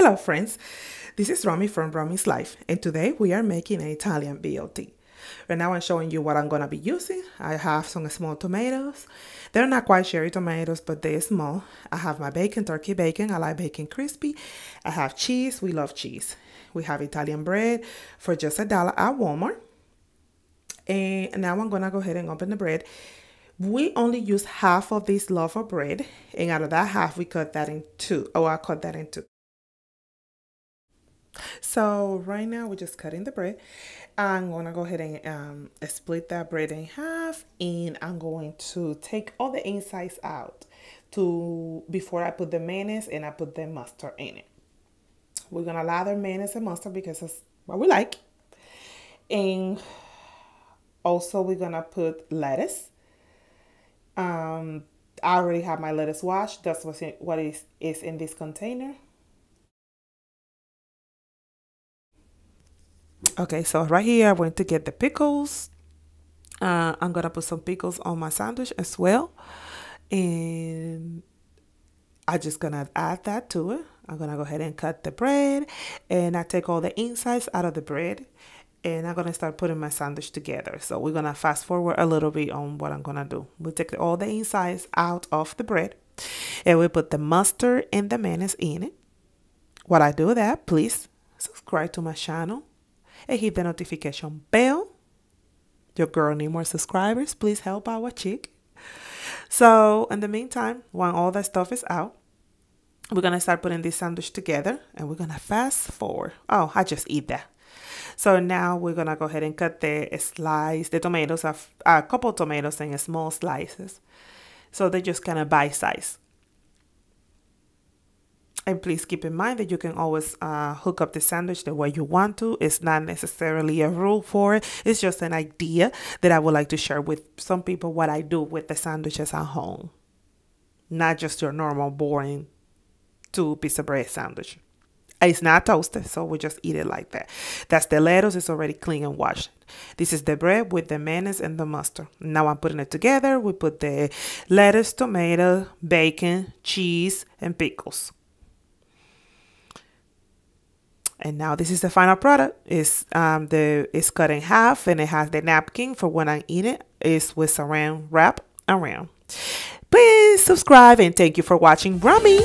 Hello friends, this is Romy from Romy's Life, and today we are making an Italian BLT. Right now I'm showing you what I'm going to be using. I have some small tomatoes. They're not quite cherry tomatoes, but they're small. I have my bacon, turkey bacon. I like bacon crispy. I have cheese. We love cheese. We have Italian bread for just $1 at Walmart. And now I'm going to go ahead and open the bread. We only use half of this loaf of bread, and out of that half, we cut that in two. Oh, I cut that in two. So right now we're just cutting the bread. I'm going to go ahead and split that bread in half, and I'm going to take all the insides out before I put the mayonnaise and I put the mustard in it. We're going to lather mayonnaise and mustard because that's what we like. And also we're going to put lettuce. I already have my lettuce washed. That's what is in this container. Okay, so right here, I'm going to get the pickles. I'm going to put some pickles on my sandwich as well. And I'm just going to add that to it. I'm going to go ahead and cut the bread. And I take all the insides out of the bread. And I'm going to start putting my sandwich together. So we're going to fast forward a little bit on what I'm going to do. We'll take all the insides out of the bread. And we put the mustard and the mayonnaise in it. While I do that, please subscribe to my channel. And hit the notification bell. Your girl need more subscribers. Please help our chick. So in the meantime, while all that stuff is out, we're going to start putting this sandwich together. And we're going to fast forward. Oh, I just eat that. So now we're going to go ahead and cut the tomatoes, a couple of tomatoes in small slices. So they're just kind of bite-sized. And please keep in mind that you can always hook up the sandwich the way you want to. It's not necessarily a rule for it. It's just an idea that I would like to share with some people what I do with the sandwiches at home. Not just your normal, boring 2-piece of bread sandwich. It's not toasted, so we just eat it like that. That's the lettuce. It's already clean and washed. This is the bread with the mayonnaise and the mustard. Now I'm putting it together. We put the lettuce, tomato, bacon, cheese, and pickles. And now this is the final product. It's cut in half, and it has the napkin for when I eat it. It's with saran wrap around. Please subscribe, and thank you for watching Romy.